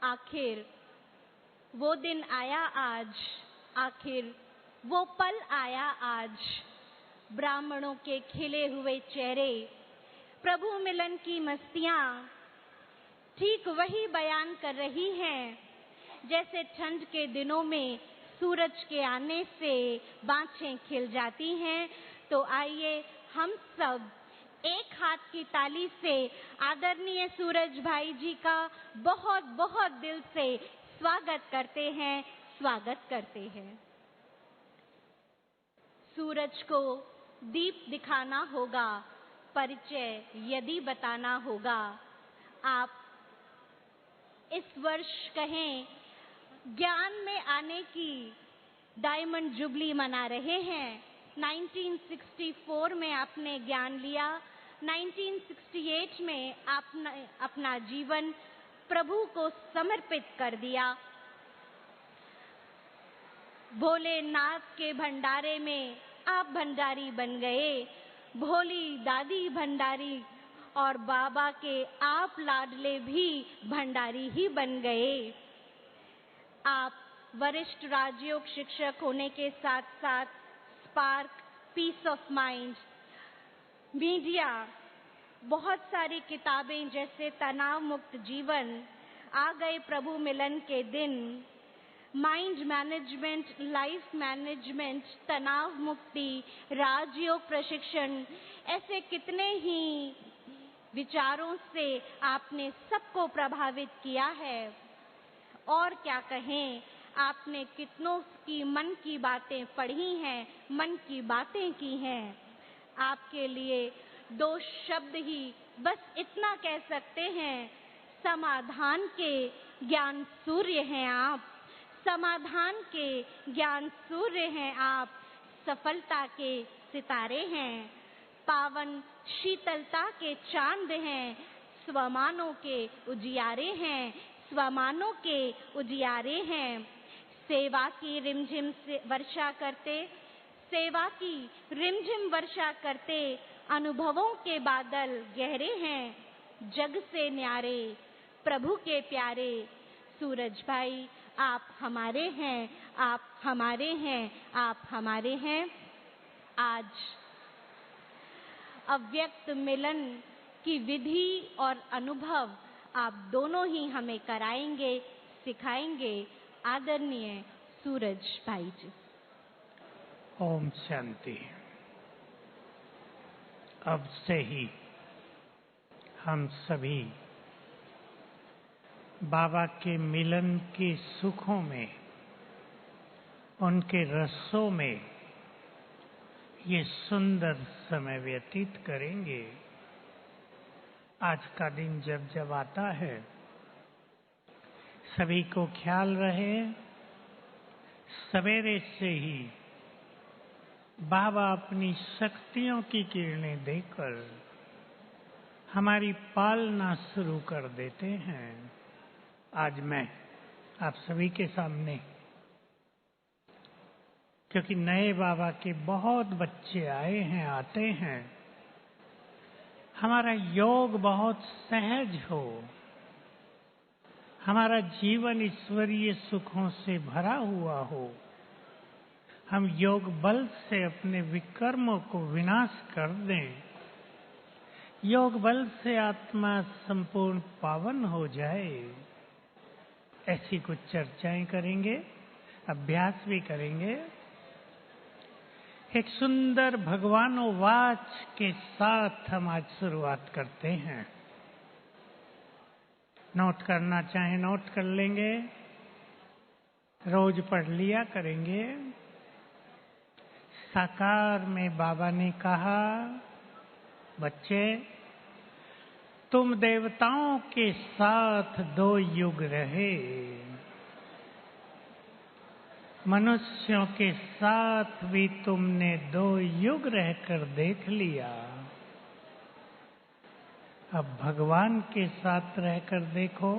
आखिर वो दिन आया आज, आखिर वो पल आया आज। ब्राह्मणों के खिले हुए चेहरे, प्रभु मिलन की मस्तियां ठीक वही बयान कर रही हैं जैसे ठंड के दिनों में सूरज के आने से बाँछें खिल जाती हैं। तो आइए हम सब एक हाथ की ताली से आदरणीय सूरज भाई जी का बहुत बहुत दिल से स्वागत करते हैं, स्वागत करते हैं। सूरज को दीप दिखाना होगा, परिचय यदि बताना होगा। आप इस वर्ष कहें ज्ञान में आने की डायमंड जुबली मना रहे हैं। 1964 में आपने ज्ञान लिया, 1968 में आपने अपना जीवन प्रभु को समर्पित कर दिया। भोलेनाथ के भंडारे में आप भंडारी बन गए, भोली दादी भंडारी और बाबा के आप लाडले भी भंडारी ही बन गए। आप वरिष्ठ राजयोग शिक्षक होने के साथ साथ spark, peace of mind, media, बहुत सारी किताबें जैसे तनाव मुक्त जीवन, आ गए प्रभु मिलन के दिन, माइंड मैनेजमेंट, लाइफ मैनेजमेंट, तनाव मुक्ति, राजयोग प्रशिक्षण, ऐसे कितने ही विचारों से आपने सबको प्रभावित किया है। और क्या कहें, आपने कितनों की मन की बातें पढ़ी हैं, मन की बातें की हैं। आपके लिए दो शब्द ही बस इतना कह सकते हैं, समाधान के ज्ञान सूर्य हैं आप, समाधान के ज्ञान सूर्य हैं आप, सफलता के सितारे हैं, पावन शीतलता के चांद हैं, स्वमानों के उजियारे हैं, स्वमानों के उजियारे हैं। सेवा की रिमझिम से वर्षा करते, सेवा की रिमझिम वर्षा करते, अनुभवों के बादल गहरे हैं, जग से न्यारे, प्रभु के प्यारे। सूरज भाई आप हमारे हैं, आप हमारे हैं, आप हमारे हैं। आज अव्यक्त मिलन की विधि और अनुभव आप दोनों ही हमें कराएंगे, सिखाएंगे। आदरणीय सूरज भाई जी। ओम शांति। अब से ही हम सभी बाबा के मिलन के सुखों में, उनके रसों में ये सुंदर समय व्यतीत करेंगे। आज का दिन जब जब आता है, सभी को ख्याल रहे, सवेरे से ही बाबा अपनी शक्तियों की किरणें देकर हमारी पालना शुरू कर देते हैं। आज मैं आप सभी के सामने, क्योंकि नए बाबा के बहुत बच्चे आए हैं, आते हैं, हमारा योग बहुत सहज हो, हमारा जीवन ईश्वरीय सुखों से भरा हुआ हो, हम योग बल से अपने विकर्मों को विनाश कर दें, योग बल से आत्मा संपूर्ण पावन हो जाए, ऐसी कुछ चर्चाएं करेंगे, अभ्यास भी करेंगे। एक सुंदर भगवानोवाच के साथ हम आज शुरुआत करते हैं। नोट करना चाहे नोट कर लेंगे, रोज पढ़ लिया करेंगे। साकार में बाबा ने कहा, बच्चे तुम देवताओं के साथ 2 युग रहे, मनुष्यों के साथ भी तुमने 2 युग रहकर देख लिया, अब भगवान के साथ रहकर देखो।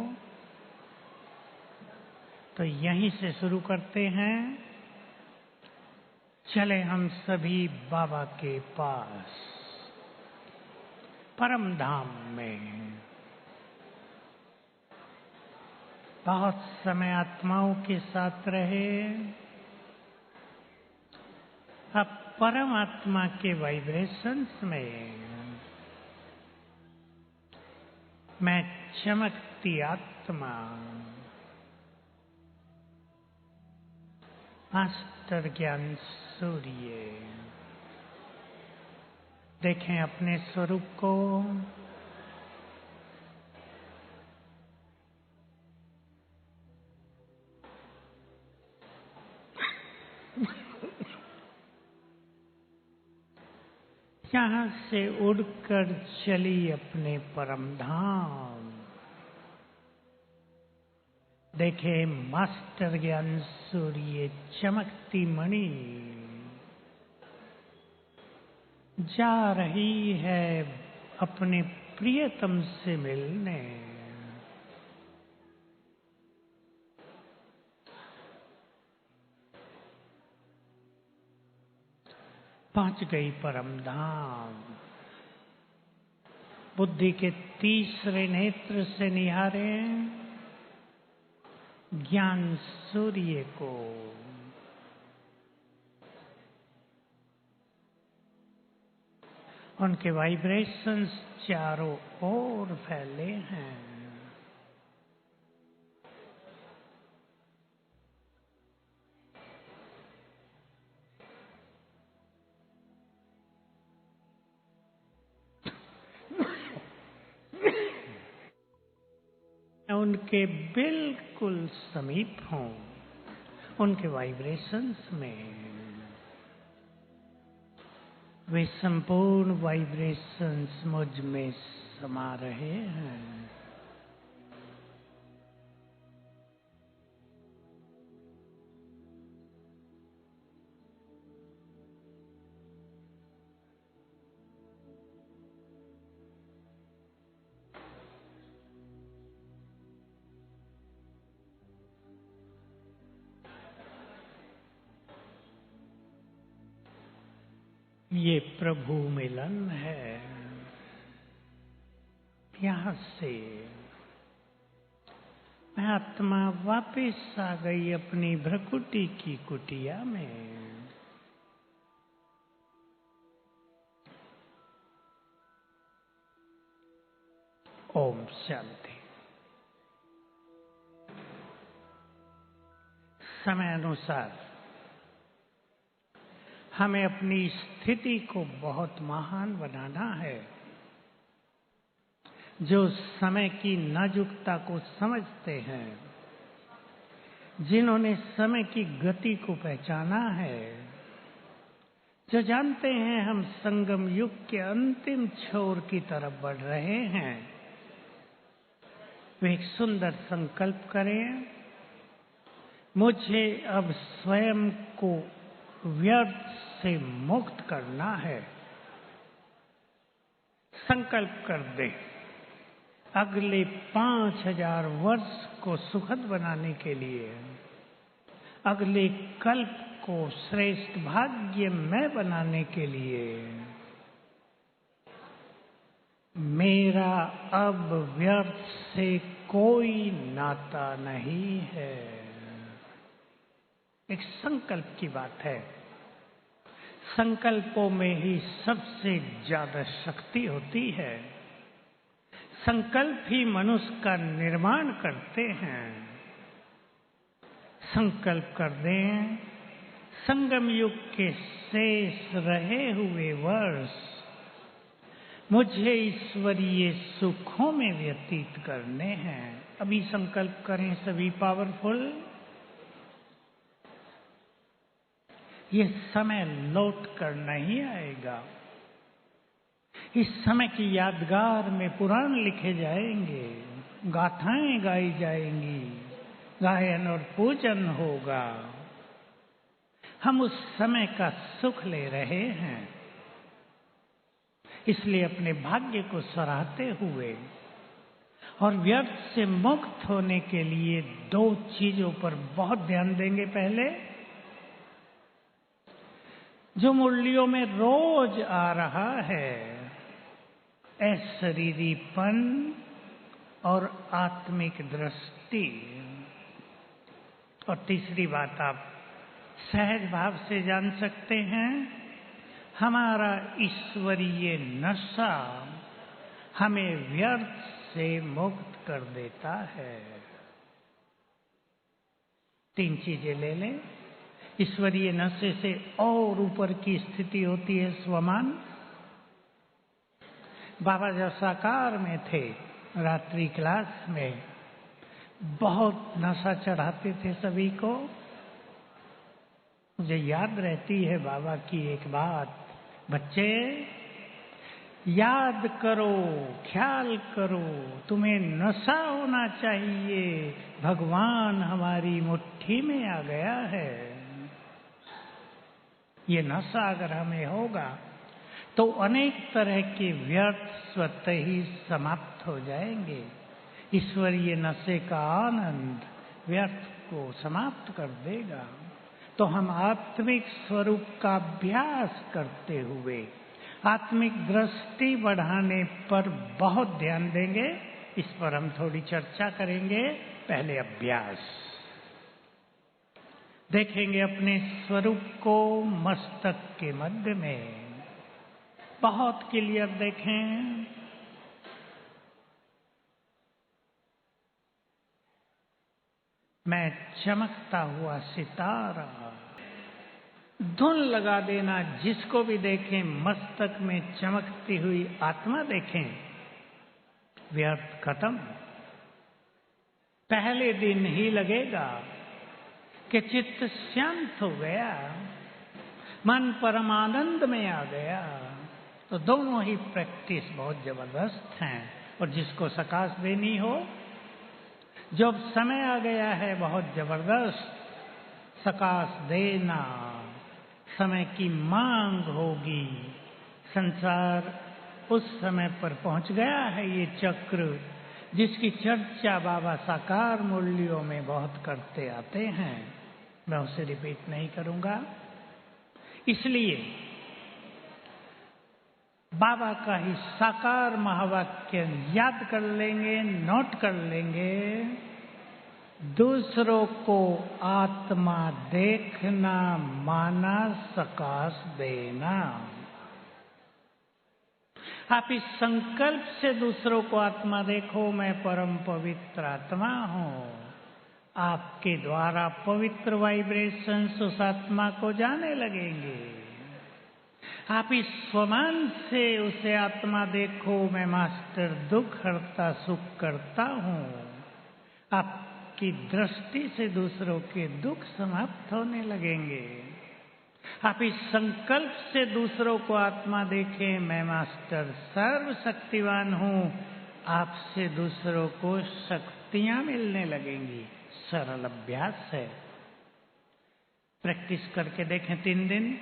तो यहीं से शुरू करते हैं। चले हम सभी बाबा के पास, परम धाम में। बहुत समय आत्माओं के साथ रहे। अब परमात्मा के वाइब्रेशंस में मैं चमकती आत्मा, मास्टर ज्ञान सूर्य, देखें अपने स्वरूप को। यहां से उड़कर चली अपने परम धाम। देखे मास्टर ज्ञान सूर्य चमकती मणि जा रही है अपने प्रियतम से मिलने। पहुंच गई परम धाम। बुद्धि के तीसरे नेत्र से निहारे ज्ञान सूर्य को। उनके वाइब्रेशंस चारों ओर फैले हैं। उनके बिल्कुल समीप हूं, उनके वाइब्रेशंस में। वे संपूर्ण वाइब्रेशंस मुझ में समा रहे हैं। ये प्रभु मिलन है। यहां से मैं आत्मा वापस आ गई अपनी भ्रकुटी की कुटिया में। ओम शांति। समय अनुसार हमें अपनी स्थिति को बहुत महान बनाना है। जो समय की नाजुकता को समझते हैं, जिन्होंने समय की गति को पहचाना है, जो जानते हैं हम संगम युग के अंतिम छोर की तरफ बढ़ रहे हैं, वे एक सुंदर संकल्प करें। मुझे अब स्वयं को व्यर्थ से मुक्त करना है। संकल्प कर दे अगले 5000 वर्ष को सुखद बनाने के लिए, अगले कल्प को श्रेष्ठ भाग्यमय बनाने के लिए मेरा अब व्यर्थ से कोई नाता नहीं है। एक संकल्प की बात है। संकल्पों में ही सबसे ज्यादा शक्ति होती है। संकल्प ही मनुष्य का निर्माण करते हैं। संकल्प कर दें संगम युग के शेष रहे हुए वर्ष मुझे ईश्वरीय सुखों में व्यतीत करने हैं। अभी संकल्प करें सभी पावरफुल। ये समय लौट कर नहीं आएगा। इस समय की यादगार में पुराण लिखे जाएंगे, गाथाएं गाई जाएंगी, गायन और पूजन होगा। हम उस समय का सुख ले रहे हैं। इसलिए अपने भाग्य को सराहते हुए और व्यर्थ से मुक्त होने के लिए 2 चीजों पर बहुत ध्यान देंगे। पहले, जो मुरलियों में रोज आ रहा है, अशरीरीपन और आत्मिक दृष्टि। और तीसरी बात आप सहज भाव से जान सकते हैं, हमारा ईश्वरीय नशा हमें व्यर्थ से मुक्त कर देता है। 3 चीजें ले लें। ईश्वरीय नशे से और ऊपर की स्थिति होती है स्वमान। बाबा जब साकार में थे, रात्रि क्लास में बहुत नशा चढ़ाते थे सभी को। मुझे याद रहती है बाबा की एक बात, बच्चे याद करो, ख्याल करो, तुम्हें नशा होना चाहिए, भगवान हमारी मुट्ठी में आ गया है। ये नशा अगर हमें होगा तो अनेक तरह के व्यर्थ स्वतः ही समाप्त हो जाएंगे। ईश्वरीय नशे का आनंद व्यर्थ को समाप्त कर देगा। तो हम आत्मिक स्वरूप का अभ्यास करते हुए आत्मिक दृष्टि बढ़ाने पर बहुत ध्यान देंगे। इस पर हम थोड़ी चर्चा करेंगे। पहले अभ्यास देखेंगे अपने स्वरूप को मस्तक के मध्य में। बहुत क्लियर देखें। मैं चमकता हुआ सितारा। धुन लगा देना, जिसको भी देखें मस्तक में चमकती हुई आत्मा देखें, व्यर्थ खत्म। पहले दिन ही लगेगा कि चित्त शांत हो गया, मन परमानंद में आ गया। तो दोनों ही प्रैक्टिस बहुत जबरदस्त हैं। और जिसको सकाश देनी हो, जब समय आ गया है बहुत जबरदस्त सकाश देना, समय की मांग होगी। संसार उस समय पर पहुंच गया है। ये चक्र जिसकी चर्चा बाबा साकार मूल्यों में बहुत करते आते हैं, मैं उसे रिपीट नहीं करूंगा। इसलिए बाबा का ही साकार महावाक्य याद कर लेंगे, नोट कर लेंगे। दूसरों को आत्मा देखना माना सकाश देना। आप इस संकल्प से दूसरों को आत्मा देखो, मैं परम पवित्र आत्मा हूं। आपके द्वारा पवित्र वाइब्रेशंस उस आत्मा को जाने लगेंगे। आप इस स्वमान से उसे आत्मा देखो, मैं मास्टर दुख हरता सुख करता हूं। आपकी दृष्टि से दूसरों के दुख समाप्त होने लगेंगे। आप इस संकल्प से दूसरों को आत्मा देखें, मैं मास्टर सर्वशक्तिवान हूं। आपसे दूसरों को शक्तियां मिलने लगेंगी। सरल अभ्यास है। प्रैक्टिस करके देखें 3 दिन,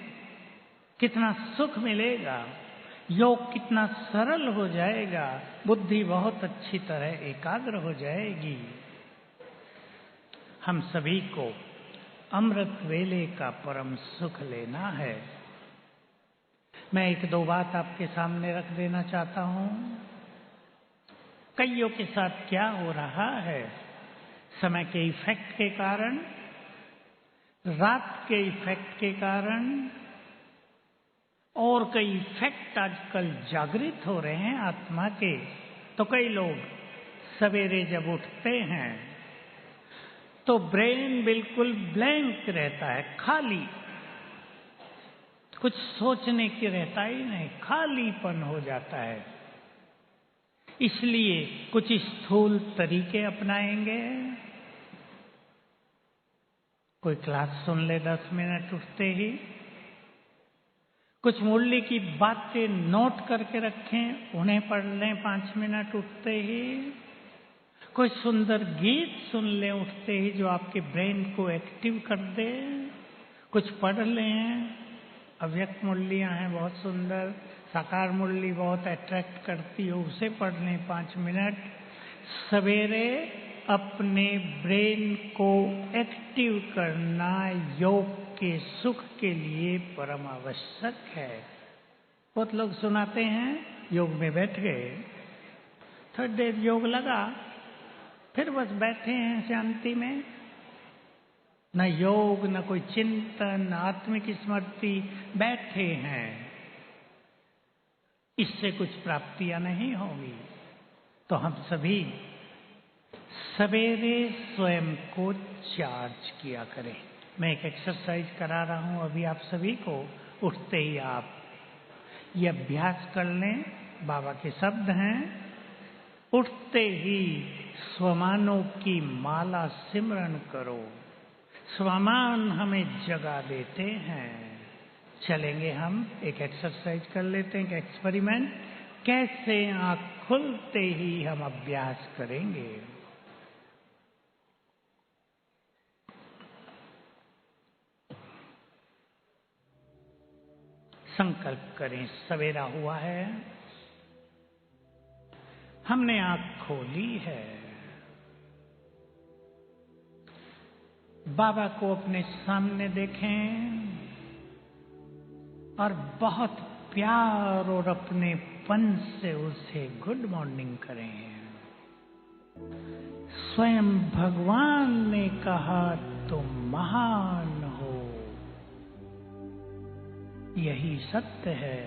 कितना सुख मिलेगा। योग कितना सरल हो जाएगा। बुद्धि बहुत अच्छी तरह एकाग्र हो जाएगी। हम सभी को अमृत वेले का परम सुख लेना है। मैं 1-2 बात आपके सामने रख देना चाहता हूं। कईयों के साथ क्या हो रहा है, समय के इफेक्ट के कारण, रात के इफेक्ट के कारण, और कई इफेक्ट आजकल जागृत हो रहे हैं आत्मा के। तो कई लोग सवेरे जब उठते हैं तो ब्रेन बिल्कुल ब्लैंक रहता है, खाली, कुछ सोचने की रहता ही नहीं, खालीपन हो जाता है। इसलिए कुछ स्थूल तरीके अपनाएंगे। कोई क्लास सुन ले 10 मिनट उठते ही, कुछ मुरली की बातें नोट करके रखें, उन्हें पढ़ लें 5 मिनट उठते ही। कोई सुंदर गीत सुन लें उठते ही, जो आपके ब्रेन को एक्टिव कर दे। कुछ पढ़ लें। अव्यक्त मुरलियां हैं बहुत सुंदर, साकार मुरली बहुत अट्रैक्ट करती हो, उसे पढ़ लें 5 मिनट। सवेरे अपने ब्रेन को एक्टिव करना योग के सुख के लिए परम आवश्यक है। बहुत लोग सुनाते हैं, योग में बैठ गए, थोड़ी देर योग लगा, फिर बस बैठे हैं शांति में। न योग, न कोई चिंतन, आत्मिक स्मृति, बैठे हैं, इससे कुछ प्राप्तियां नहीं होंगी। तो हम सभी सवेरे स्वयं को चार्ज किया करें। मैं एक एक्सरसाइज करा रहा हूं अभी आप सभी को। उठते ही आप ये अभ्यास कर लें। बाबा के शब्द हैं, उठते ही स्वमानों की माला सिमरन करो। स्वमान हमें जगा देते हैं। चलेंगे हम, एक एक्सरसाइज कर लेते हैं, एक एक्सपेरिमेंट। कैसे आंख खुलते ही हम अभ्यास करेंगे। संकल्प करें, सवेरा हुआ है, हमने आंख खोली है। बाबा को अपने सामने देखें और बहुत प्यार और अपनेपन से उसे गुड मॉर्निंग करें। स्वयं भगवान ने कहा तुम महान हो, यही सत्य है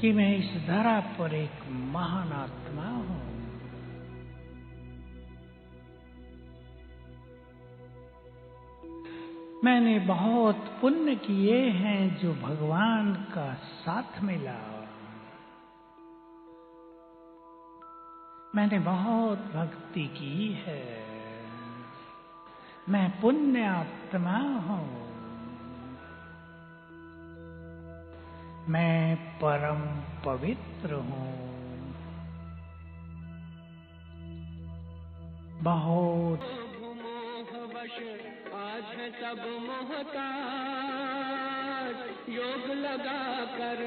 कि मैं इस धरा पर एक महान आत्मा हूं। मैंने बहुत पुण्य किए हैं जो भगवान का साथ मिला। मैंने बहुत भक्ति की है। मैं पुण्य आत्मा हूं। मैं परम पवित्र हूं। बहुत आज है सब मोहताज, योग लगा कर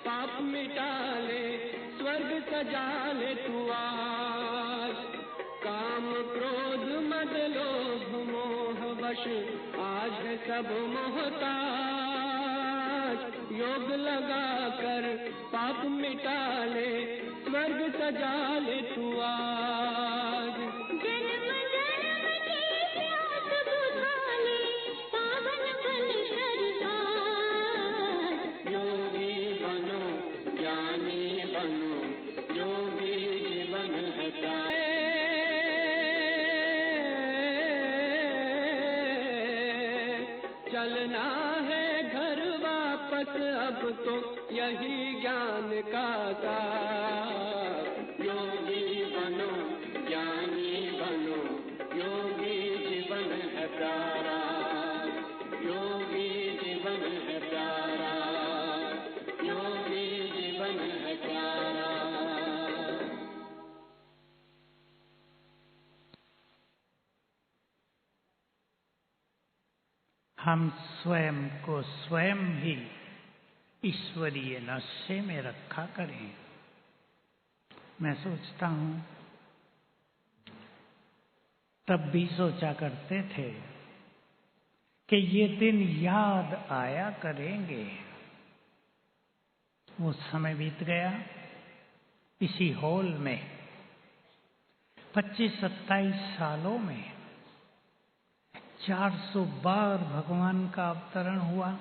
पाप मिटा ले, स्वर्ग सजा ले तू आज। काम क्रोध मद लोभ मोह वश आज है सब मोहताज, योग लगा कर पाप मिटा ले, स्वर्ग सजा ले तू आज। चलना है घर वापस अब तो यही ज्ञान का सार। योगी बनो ज्ञानी बनो, योगी जीवन है प्यारा, योगी जीवन है प्यारा, योगी जीवन है प्यारा। हम स्वयं को स्वयं ही ईश्वरीय नशे में रखा करें। मैं सोचता हूं, तब भी सोचा करते थे कि ये दिन याद आया करेंगे। वो समय बीत गया। इसी हॉल में 25-27 सालों में 400 बार भगवान का अवतरण हुआ।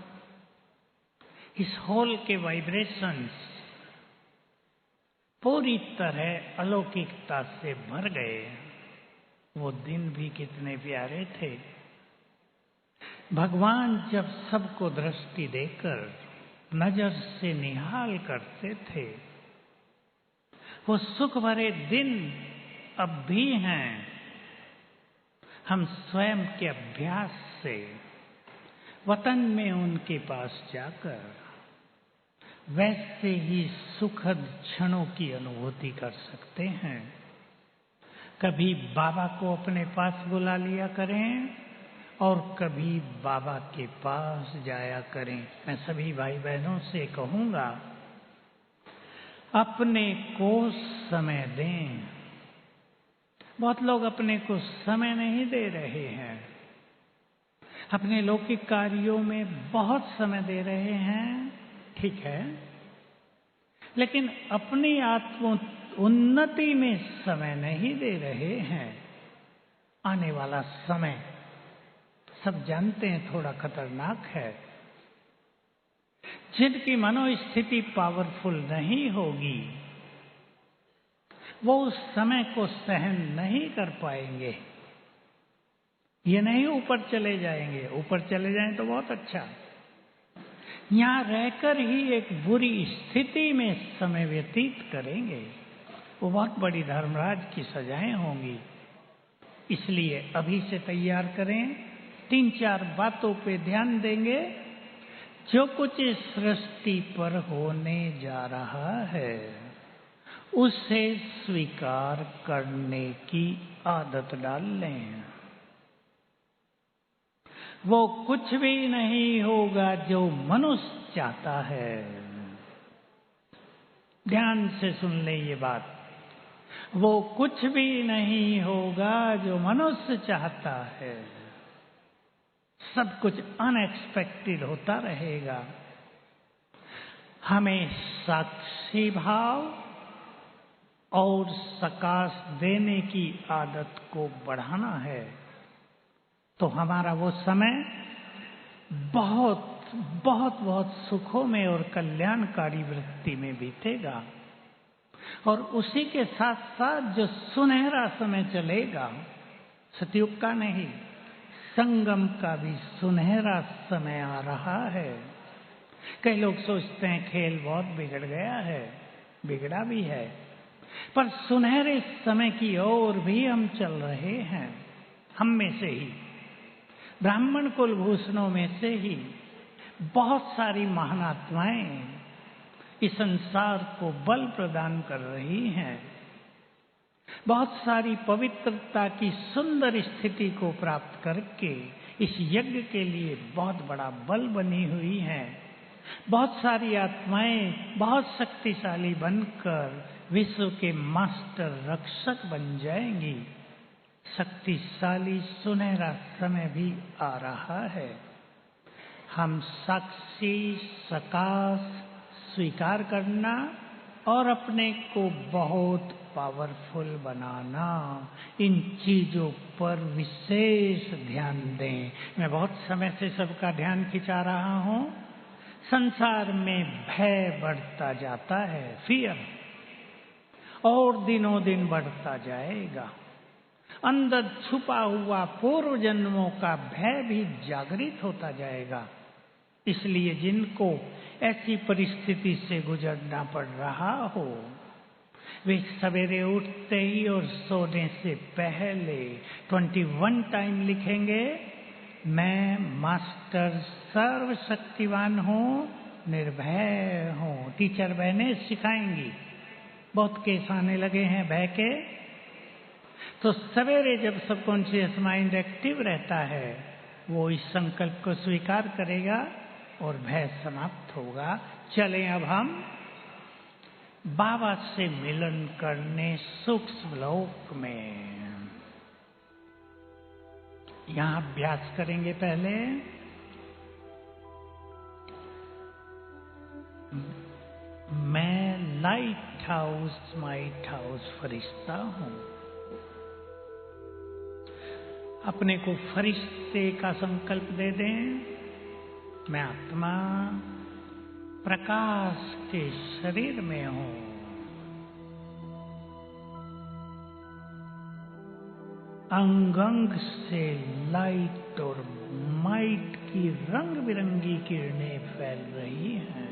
इस हॉल के वाइब्रेशंस पूरी तरह अलौकिकता से भर गए। वो दिन भी कितने प्यारे थे। भगवान जब सबको दृष्टि देकर नजर से निहाल करते थे, वो सुख भरे दिन अब भी हैं। हम स्वयं के अभ्यास से वतन में उनके पास जाकर वैसे ही सुखद क्षणों की अनुभूति कर सकते हैं। कभी बाबा को अपने पास बुला लिया करें और कभी बाबा के पास जाया करें। मैं सभी भाई बहनों से कहूंगा, अपने को समय दें। बहुत लोग अपने को समय नहीं दे रहे हैं। अपने लौकिक कार्यों में बहुत समय दे रहे हैं, ठीक है, लेकिन अपनी आत्म उन्नति में समय नहीं दे रहे हैं। आने वाला समय सब जानते हैं थोड़ा खतरनाक है। जिनकी मनोस्थिति पावरफुल नहीं होगी वो उस समय को सहन नहीं कर पाएंगे। ये नहीं ऊपर चले जाएंगे, ऊपर चले जाएं तो बहुत अच्छा, यहां रहकर ही एक बुरी स्थिति में समय व्यतीत करेंगे, वो बहुत बड़ी धर्मराज की सजाएं होंगी। इसलिए अभी से तैयार करें, 3-4 बातों पे ध्यान देंगे। जो कुछ इस सृष्टि पर होने जा रहा है उसे स्वीकार करने की आदत डाल लें। वो कुछ भी नहीं होगा जो मनुष्य चाहता है। ध्यान से सुन ले ये बात, वो कुछ भी नहीं होगा जो मनुष्य चाहता है। सब कुछ अनएक्सपेक्टेड होता रहेगा। हमें साक्षी भाव और सकाश देने की आदत को बढ़ाना है, तो हमारा वो समय बहुत बहुत बहुत सुखों में और कल्याणकारी वृत्ति में बीतेगा। और उसी के साथ साथ जो सुनहरा समय चलेगा, सतयुग का नहीं, संगम का भी सुनहरा समय आ रहा है। कई लोग सोचते हैं खेल बहुत बिगड़ गया है, बिगड़ा भी है, पर सुनहरे समय की ओर भी हम चल रहे हैं। हम में से ही, ब्राह्मण कुलभूषणों में से ही बहुत सारी महानात्माएं इस संसार को बल प्रदान कर रही हैं। बहुत सारी पवित्रता की सुंदर स्थिति को प्राप्त करके इस यज्ञ के लिए बहुत बड़ा बल बनी हुई हैं। बहुत सारी आत्माएं बहुत शक्तिशाली बनकर विश्व के मास्टर रक्षक बन जाएंगी। शक्तिशाली सुनहरा समय भी आ रहा है। हम साक्षी सकाश स्वीकार करना और अपने को बहुत पावरफुल बनाना, इन चीजों पर विशेष ध्यान दें। मैं बहुत समय से सबका ध्यान खिंचा रहा हूं। संसार में भय बढ़ता जाता है, फियर, और दिनों दिन बढ़ता जाएगा। अंदर छुपा हुआ पूर्व जन्मों का भय भी जागृत होता जाएगा। इसलिए जिनको ऐसी परिस्थिति से गुजरना पड़ रहा हो, वे सवेरे उठते ही और सोने से पहले 21 टाइम लिखेंगे, मैं मास्टर सर्वशक्तिवान हूँ, निर्भय हूँ। टीचर बहनें सिखाएंगी। बहुत केस आने लगे हैं भय के, तो सवेरे जब सबकॉन्शियस माइंड एक्टिव रहता है, वो इस संकल्प को स्वीकार करेगा और भय समाप्त होगा। चलें अब हम बाबा से मिलन करने सूक्ष्म लोक में। यहां अभ्यास करेंगे पहले। मैं लाइट हाउस फरिश्ता हूं। अपने को फरिश्ते का संकल्प दे दें। मैं आत्मा प्रकाश के शरीर में हूं। अंग अंग से लाइट और माइट की रंग बिरंगी किरणें फैल रही हैं।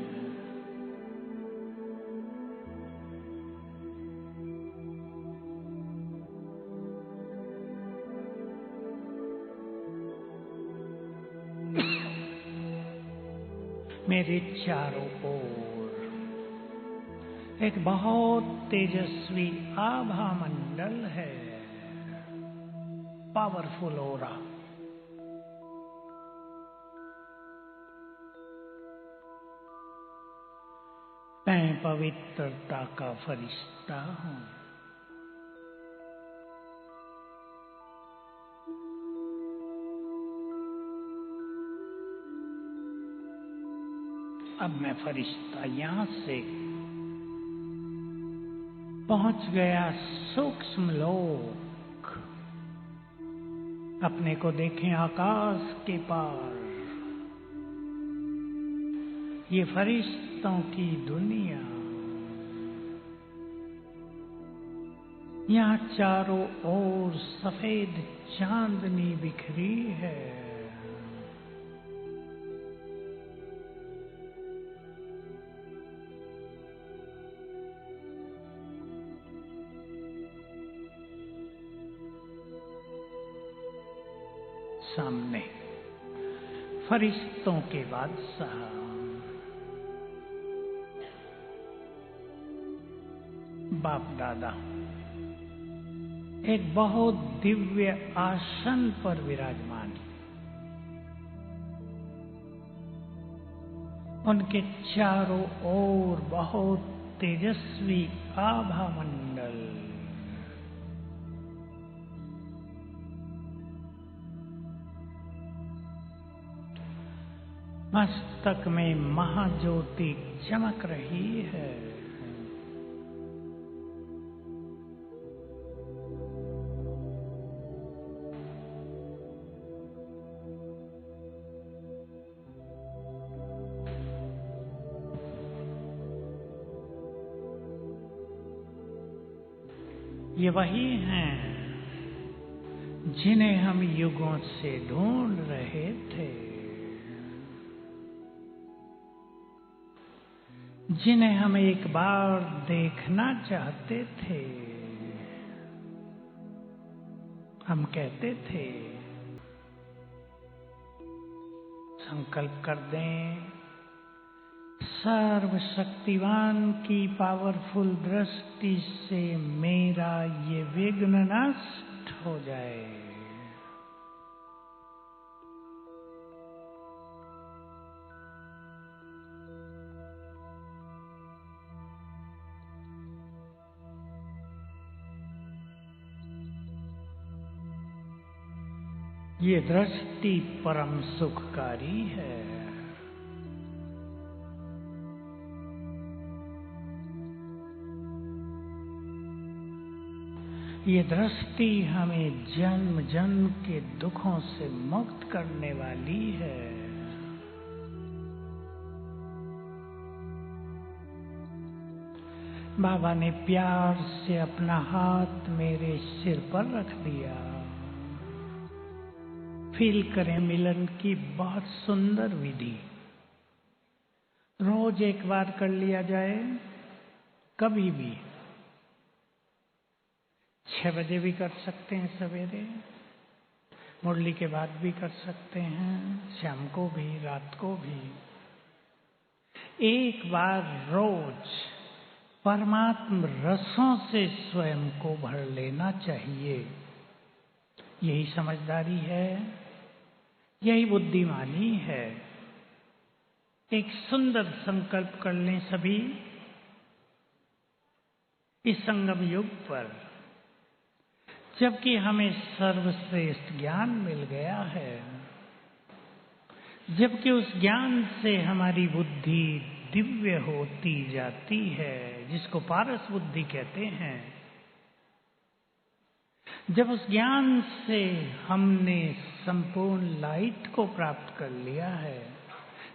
मेरे चारों ओर एक बहुत तेजस्वी आभा मंडल है, पावरफुल ऑरा। मैं पवित्रता का फरिश्ता हूं। अब मैं फरिश्ता यहां से पहुंच गया सूक्ष्म लोक। अपने को देखें आकाश के पार, ये फरिश्तों की दुनिया। यहाँ चारों ओर सफेद चांदनी बिखरी है। सामने फरिश्तों के बादशाह बाप दादा एक बहुत दिव्य आसन पर विराजमान, उनके चारों ओर बहुत तेजस्वी आभा मंडल। मस्तक में महाज्योति चमक रही है। ये वही हैं जिन्हें हम युगों से ढूंढ रहे थे, जिन्हें हम एक बार देखना चाहते थे। हम कहते थे संकल्प कर दें, सर्वशक्तिवान की पावरफुल दृष्टि से मेरा ये विघ्न नष्ट हो जाए। ये दृष्टि परम सुखकारी है। ये दृष्टि हमें जन्म जन्म के दुखों से मुक्त करने वाली है। बाबा ने प्यार से अपना हाथ मेरे सिर पर रख दिया। फील करें मिलन की बहुत सुंदर विधि। रोज एक बार कर लिया जाए, कभी भी। 6 बजे भी कर सकते हैं सवेरे, मुरली के बाद भी कर सकते हैं, शाम को भी, रात को भी। एक बार रोज परमात्म रसों से स्वयं को भर लेना चाहिए। यही समझदारी है, यही बुद्धिमानी है। एक सुंदर संकल्प कर लें सभी इस संगम युग पर, जबकि हमें सर्वश्रेष्ठ ज्ञान मिल गया है, जबकि उस ज्ञान से हमारी बुद्धि दिव्य होती जाती है, जिसको पारस बुद्धि कहते हैं। जब उस ज्ञान से हमने संपूर्ण लाइट को प्राप्त कर लिया है,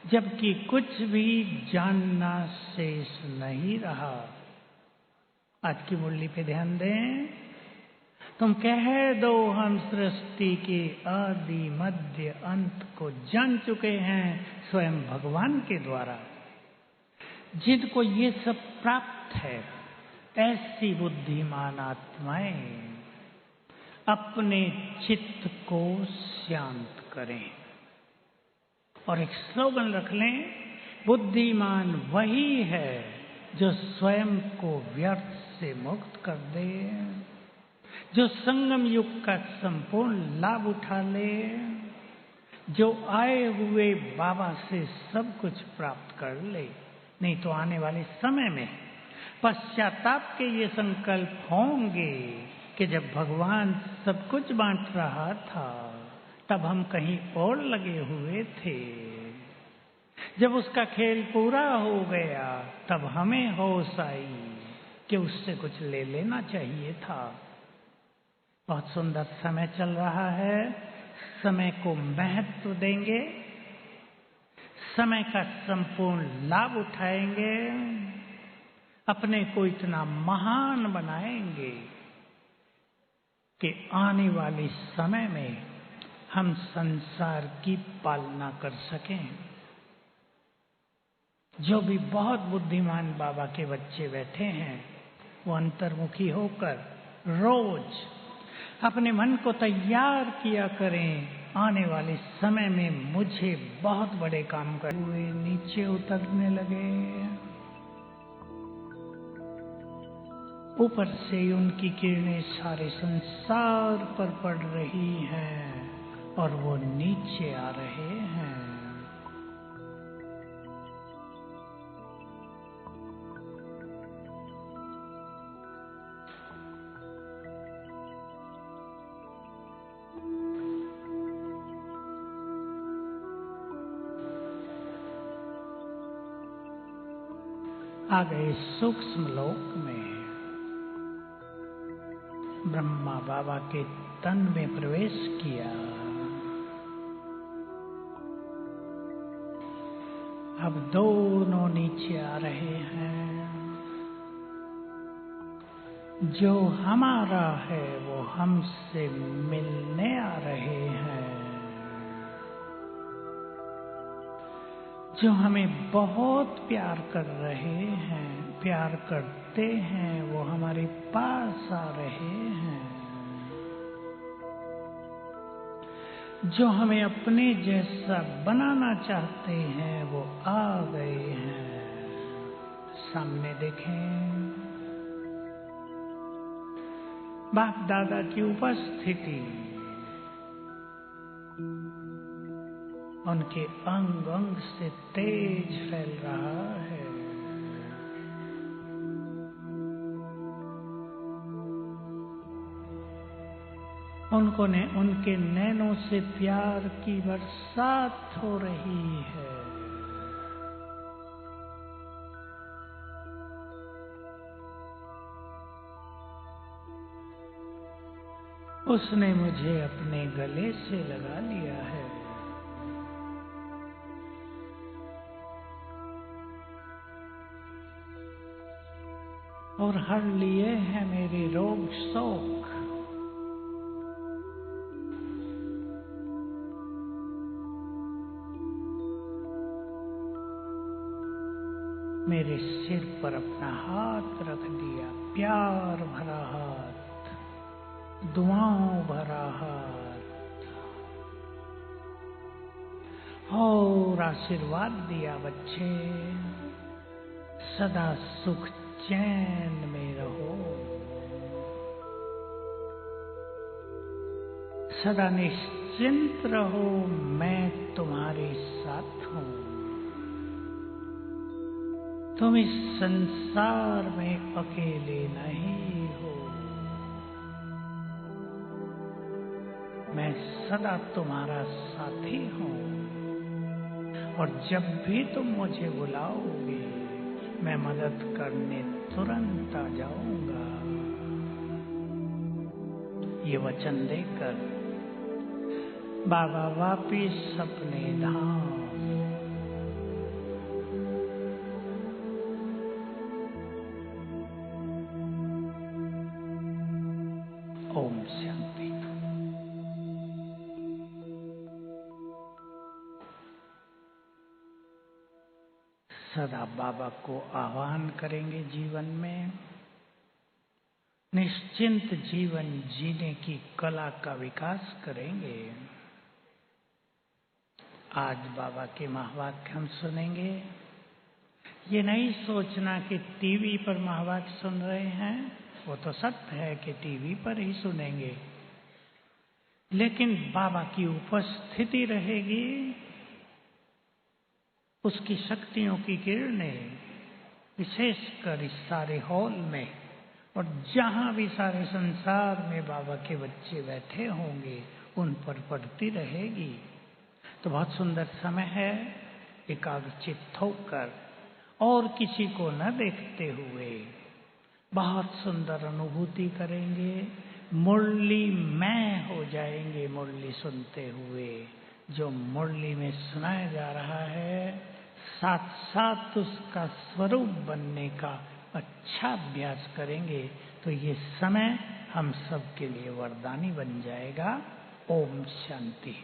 जबकि कुछ भी जानना शेष नहीं रहा। आज की मुरली पे ध्यान दें। तुम कह दो हम सृष्टि के आदि मध्य अंत को जान चुके हैं स्वयं भगवान के द्वारा। जिनको ये सब प्राप्त है, ऐसी बुद्धिमान आत्माएं अपने चित्त को शांत करें और एक स्लोगन रख लें, बुद्धिमान वही है जो स्वयं को व्यर्थ से मुक्त कर दे, जो संगम युग का संपूर्ण लाभ उठा ले, जो आए हुए बाबा से सब कुछ प्राप्त कर ले। नहीं तो आने वाले समय में पश्चाताप के ये संकल्प होंगे कि जब भगवान सब कुछ बांट रहा था, तब हम कहीं और लगे हुए थे। जब उसका खेल पूरा हो गया, तब हमें होश आई कि उससे कुछ ले लेना चाहिए था। बहुत सुंदर समय चल रहा है। समय को महत्व देंगे, समय का संपूर्ण लाभ उठाएंगे, अपने को इतना महान बनाएंगे कि आने वाले समय में हम संसार की पालना कर सकें। जो भी बहुत बुद्धिमान बाबा के बच्चे बैठे हैं, वो अंतर्मुखी होकर रोज अपने मन को तैयार किया करें, आने वाले समय में मुझे बहुत बड़े काम कर हुए नीचे उतरने लगे। ऊपर से उनकी किरणें सारे संसार पर पड़ रही हैं और वो नीचे आ रहे हैं। आ गए सूक्ष्म लोक में। ब्रह्मा बाबा के तन में प्रवेश किया। अब दोनों नीचे आ रहे हैं। जो हमारा है वो हमसे मिलने आ रहे हैं। जो हमें बहुत प्यार कर रहे हैं, प्यार करते हैं, वो हमारे पास आ रहे हैं। जो हमें अपने जैसा बनाना चाहते हैं, वो आ गए हैं। सामने देखें, बाप दादा की उपस्थिति उनके अंग अंग से तेज फैल रहा है। उनके नैनों से प्यार की बरसात हो रही है। उसने मुझे अपने गले से लगा लिया है। और हर लिए हैं मेरे रोग शोक। मेरे सिर पर अपना हाथ रख दिया, प्यार भरा हाथ, दुआओं भरा हाथ, और आशीर्वाद दिया, बच्चे सदा सुख चैन में रहो, सदा निश्चिंत रहो, मैं तुम्हारे साथ हूं। तुम इस संसार में अकेले नहीं हो। मैं सदा तुम्हारा साथी हूं और जब भी तुम मुझे बुलाओगे, मैं मदद करने तुरंत आ जाऊंगा। ये वचन देकर बाबा वापिस अपने धाम। ओम शांति। सदा बाबा को आह्वान करेंगे जीवन में। निश्चिंत जीवन जीने की कला का विकास करेंगे। आज बाबा के महावाक्य हम सुनेंगे। ये नहीं सोचना कि टीवी पर महावाक्य सुन रहे हैं, वो तो सत्य है कि टीवी पर ही सुनेंगे, लेकिन बाबा की उपस्थिति रहेगी, उसकी शक्तियों की किरणें विशेषकर इस सारे हॉल में और जहां भी सारे संसार में बाबा के बच्चे बैठे होंगे उन पर पड़ती रहेगी। तो बहुत सुंदर समय है। एकाग्रचित्त होकर और किसी को न देखते हुए बहुत सुंदर अनुभूति करेंगे। मुरली में हो जाएंगे। मुरली सुनते हुए जो मुरली में सुनाया जा रहा है, साथ साथ उसका स्वरूप बनने का अच्छा अभ्यास करेंगे तो ये समय हम सब के लिए वरदानी बन जाएगा। ओम शांति।